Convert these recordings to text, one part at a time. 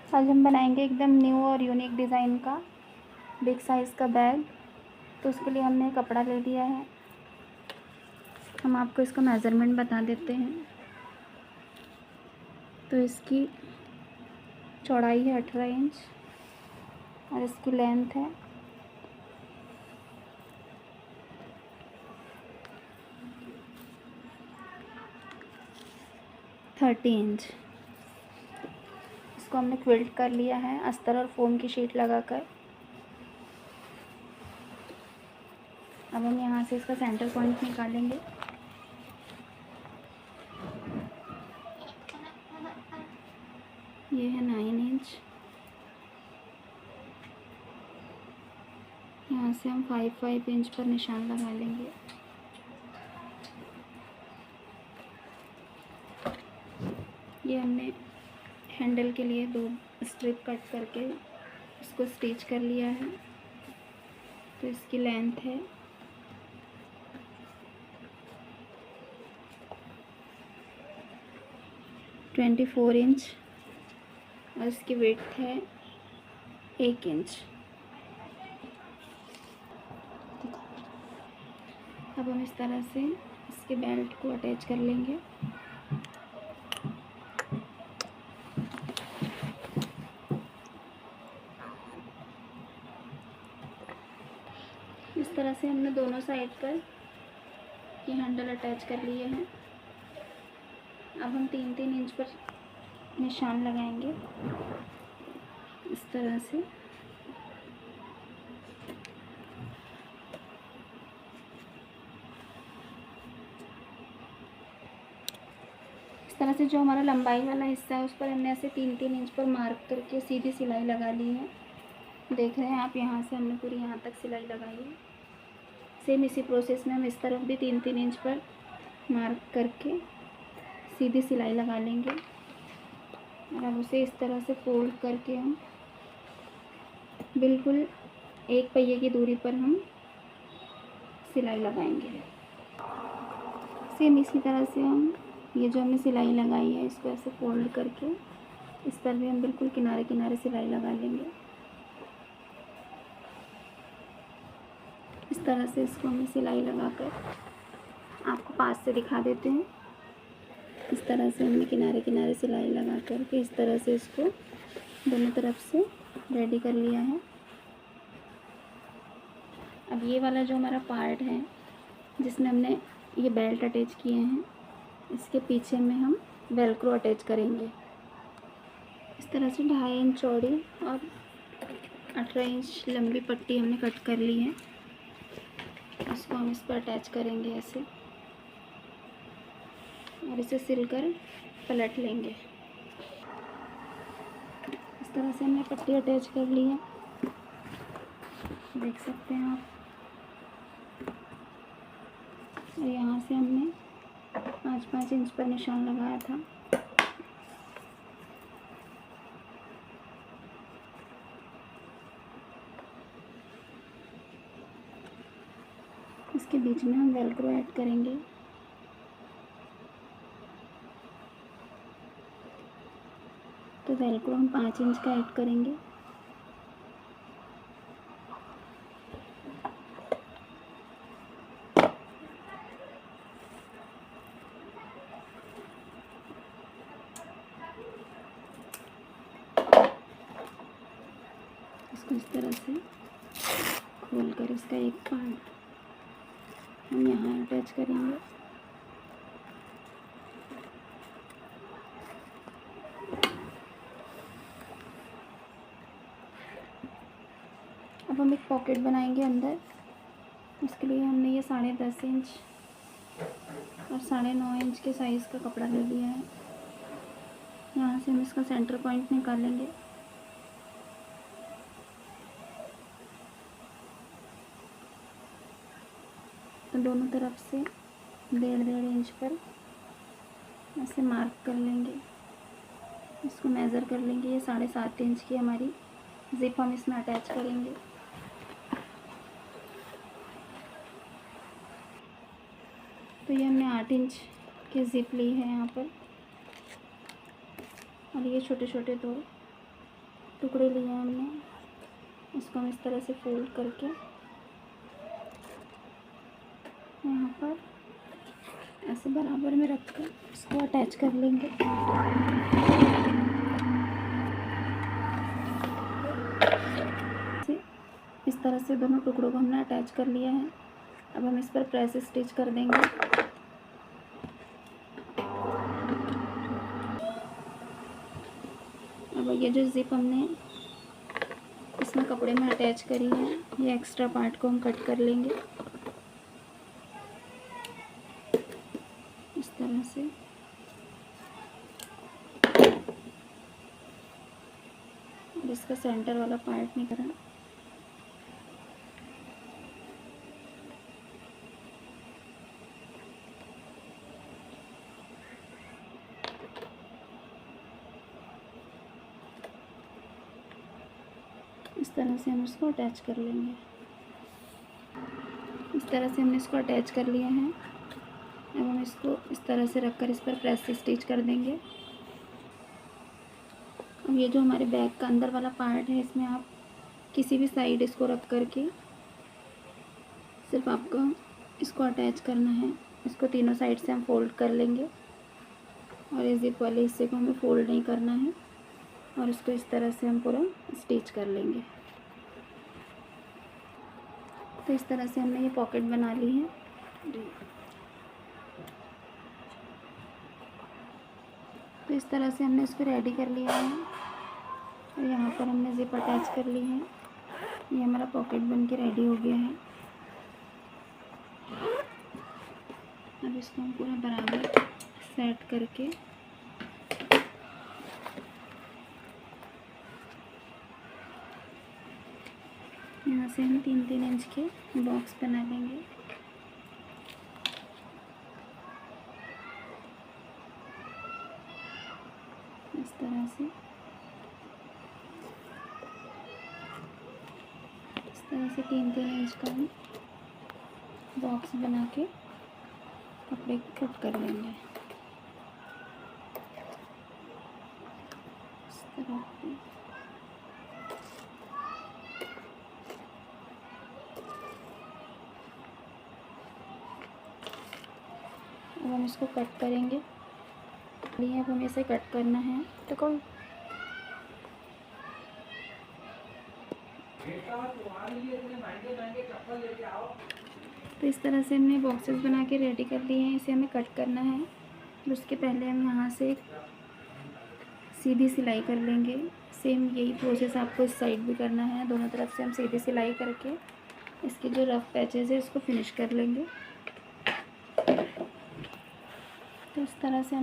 आज हम बनाएंगे एकदम न्यू और यूनिक डिज़ाइन का बिग साइज़ का बैग। तो उसके लिए हमने कपड़ा ले लिया है। हम आपको इसका मेज़रमेंट बता देते हैं। तो इसकी चौड़ाई है 18 इंच और इसकी लेंथ है 30 इंच। इसको हमने क्विल्ट कर लिया है अस्तर और फोम की शीट लगाकर। अब हम यहाँ से इसका सेंटर पॉइंट निकालेंगे। ये है 9 इंच। यहाँ से हम 5 इंच पर निशान लगा लेंगे। ये हमने हैंडल के लिए 2 स्ट्रिप कट करके इसको स्टिच कर लिया है। तो इसकी लेंथ है 24 इंच और इसकी विड्थ है 1 इंच। अब हम इस तरह से इसके बेल्ट को अटैच कर लेंगे। इस तरह से हमने दोनों साइड पर ये हैंडल अटैच कर लिए हैं। अब हम 3-3 इंच पर निशान लगाएंगे इस तरह से। इस तरह से जो हमारा लंबाई वाला हिस्सा है उस पर हमने ऐसे 3-3 इंच पर मार्क करके सीधी सिलाई लगा ली है। देख रहे हैं आप, यहाँ से हमने पूरी यहाँ तक सिलाई लगाई है। सेम इसी प्रोसेस में हम इस तरफ भी 3-3 इंच पर मार्क करके सीधी सिलाई लगा लेंगे और अब उसे इस तरह से फोल्ड करके हम बिल्कुल 1 पहिए की दूरी पर हम सिलाई लगाएंगे। सेम इसी तरह से हम ये जो हमने सिलाई लगाई है इसको ऐसे फोल्ड करके इस पर भी हम बिल्कुल किनारे किनारे सिलाई लगा लेंगे। इस तरह से इसको हमें सिलाई लगाकर आपको पास से दिखा देते हैं। इस तरह से हमने किनारे किनारे सिलाई लगा करके इस तरह से इसको दोनों तरफ से रेडी कर लिया है। अब ये वाला जो हमारा पार्ट है जिसमें हमने ये बेल्ट अटैच किए हैं, इसके पीछे में हम वेलक्रो अटैच करेंगे। इस तरह से 2.5 इंच चौड़ी और 18 इंच लंबी पट्टी हमने कट कर ली है। इसको हम इस पर अटैच करेंगे ऐसे और इसे सिलकर पलट लेंगे। इस तरह से हमने पट्टी अटैच कर ली है, देख सकते हैं आप। और यहाँ से हमने 5-5 इंच पर निशान लगाया था। इसके बीच में हम वेलक्रो ऐड करेंगे। तो वेलक्रो हम 5 इंच का ऐड करेंगे। इसको इस तरह से खोलकर इसका एक पार्ट हम यहाँ अटैच करेंगे। अब हम एक पॉकेट बनाएंगे अंदर। उसके लिए हमने ये 10.5 इंच और 9.5 इंच के साइज़ का कपड़ा ले लिया है। यहाँ से हम इसका सेंटर पॉइंट निकालेंगे। तो दोनों तरफ से 1.5 इंच पर ऐसे मार्क कर लेंगे। इसको मेज़र कर लेंगे। ये 7.5 इंच की हमारी ज़िप हम इसमें अटैच करेंगे। तो ये हमने 8 इंच की ज़िप ली है यहाँ पर और ये छोटे छोटे 2 टुकड़े लिए हैं हमने, इसको हम इस तरह से फोल्ड करके यहाँ पर ऐसे बराबर में रखकर इसको अटैच कर लेंगे। इस तरह से दोनों टुकड़ों को हमने अटैच कर लिया है। अब हम इस पर प्रेस स्टिच कर देंगे। अब ये जो जिप हमने इसमें कपड़े में अटैच करी है, ये एक्स्ट्रा पार्ट को हम कट कर लेंगे इस तरह से। अब इसका सेंटर वाला पार्ट नहीं करा, इस तरह से हम इसको अटैच कर लेंगे। इस तरह से हमने इसको अटैच कर लिया है। अब हम इसको इस तरह से रखकर इस पर प्रेस स्टिच कर देंगे। अब ये जो हमारे बैग का अंदर वाला पार्ट है, इसमें आप किसी भी साइड इसको रख कर के सिर्फ आपको इसको अटैच करना है। इसको तीनों साइड से हम फोल्ड कर लेंगे और इस जिप वाले हिस्से को हमें फोल्ड नहीं करना है और इसको इस तरह से हम पूरा स्टिच कर लेंगे। तो इस तरह से हमने ये पॉकेट बना ली है। तो इस तरह से हमने इसको रेडी कर लिया है और यहाँ पर हमने जिप अटैच कर ली है। ये हमारा पॉकेट बन के रेडी हो गया है। अब इसको हम पूरा बराबर सेट करके यहाँ से हम 3-3 इंच के बॉक्स बना लेंगे। इस तरह से 3-3 इंच का हम बॉक्स बना के कपड़े को कट कर लेंगे इस तरह से। अब हम इसको कट करेंगे। अब हमें इसे कट करना है। तो कौन तो इस तरह से हमने बॉक्सेस बना के रेडी कर लिए हैं। इसे हमें कट करना है। तो उसके पहले हम यहाँ से सीधी सिलाई कर लेंगे। सेम यही प्रोसेस आपको इस साइड भी करना है। दोनों तरफ से हम सीधी सिलाई करके इसके जो रफ पैचेस है इसको फिनिश कर लेंगे। तो इस तरह से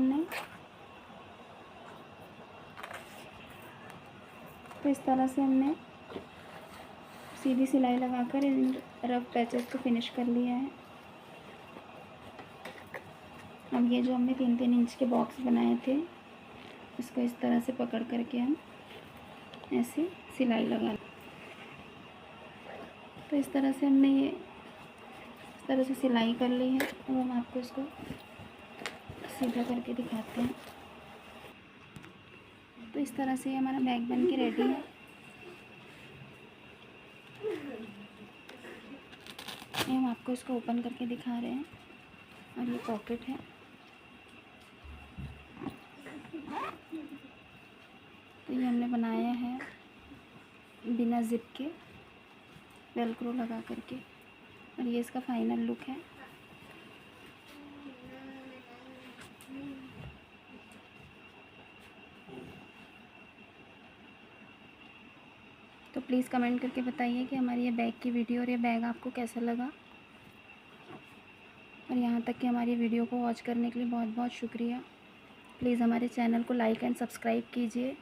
हमने सीधी सिलाई लगाकर इन रफ पैचेस को फिनिश कर लिया है। अब ये जो हमने 3-3 इंच के बॉक्स बनाए थे, इसको इस तरह से पकड़ करके हम ऐसे सिलाई लगा। तो इस तरह से हमने ये इस तरह से सिलाई कर ली है। अब हम आपको इसको सीधा करके दिखाते हैं। तो इस तरह से हमारा बैग बन के रेडी है। ये हम आपको इसको ओपन करके दिखा रहे हैं और ये पॉकेट है। तो ये हमने बनाया है बिना जिप के, वेलक्रो लगा करके, और ये इसका फाइनल लुक है। तो प्लीज़ कमेंट करके बताइए कि हमारी ये बैग की वीडियो और ये बैग आपको कैसा लगा। और यहाँ तक कि हमारी वीडियो को वॉच करने के लिए बहुत बहुत शुक्रिया। प्लीज़ हमारे चैनल को लाइक एंड सब्सक्राइब कीजिए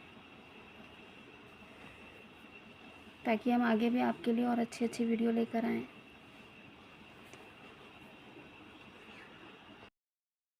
ताकि हम आगे भी आपके लिए और अच्छी अच्छी वीडियो लेकर आएँ।